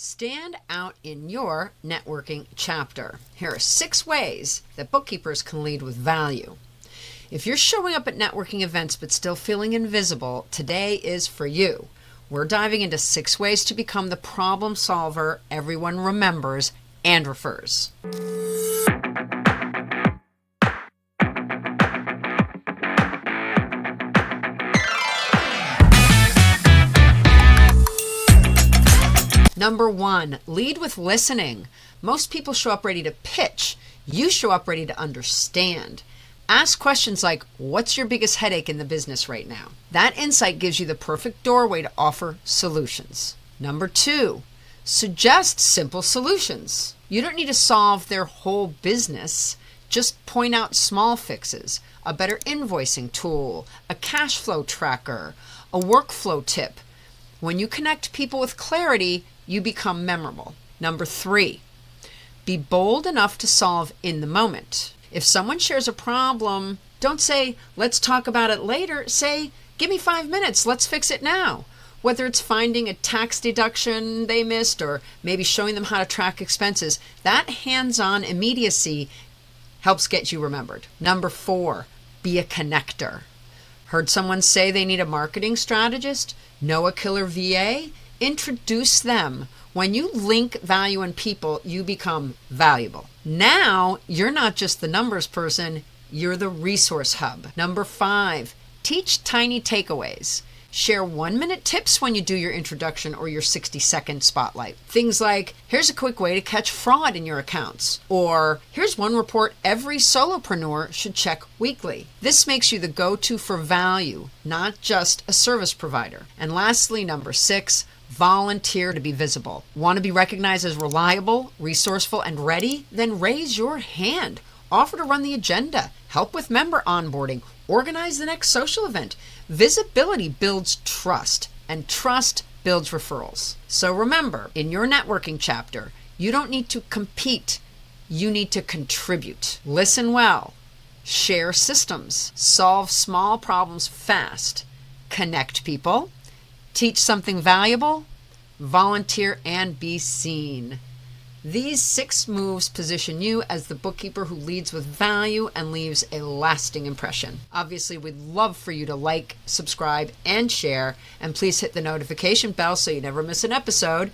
Stand out in your networking chapter. Here are 6 ways that bookkeepers can lead with value. If you're showing up at networking events but still feeling invisible, today is for you. We're diving into 6 ways to become the problem solver everyone remembers and refers. Number 1, lead with listening. Most people show up ready to pitch. You show up ready to understand. Ask questions like, what's your biggest headache in the business right now? That insight gives you the perfect doorway to offer solutions. Number 2, suggest simple solutions. You don't need to solve their whole business. Just point out small fixes, a better invoicing tool, a cash flow tracker, a workflow tip. When you connect people with clarity, you become memorable. Number 3, be bold enough to solve in the moment. If someone shares a problem, don't say, let's talk about it later. Say, give me 5 minutes, let's fix it now. Whether it's finding a tax deduction they missed or maybe showing them how to track expenses, that hands-on immediacy helps get you remembered. Number 4, be a connector. Heard someone say they need a marketing strategist? Know a killer VA? Introduce them. When you link value in people, you become valuable. Now, you're not just the numbers person, you're the resource hub. Number 5, teach tiny takeaways. Share 1-minute tips when you do your introduction or your 60-second spotlight. Things like, here's a quick way to catch fraud in your accounts. Or, here's one report every solopreneur should check weekly. This makes you the go-to for value, not just a service provider. And lastly, number 6, volunteer to be visible. Want to be recognized as reliable, resourceful, and ready? Then raise your hand. Offer to run the agenda, help with member onboarding, organize the next social event. Visibility builds trust, and trust builds referrals. So remember, in your networking chapter, you don't need to compete. You need to contribute. Listen well, share systems, solve small problems fast, connect people, teach something valuable, volunteer, and be seen. These 6 moves position you as the bookkeeper who leads with value and leaves a lasting impression. Obviously, we'd love for you to like, subscribe, and share, and please hit the notification bell so you never miss an episode.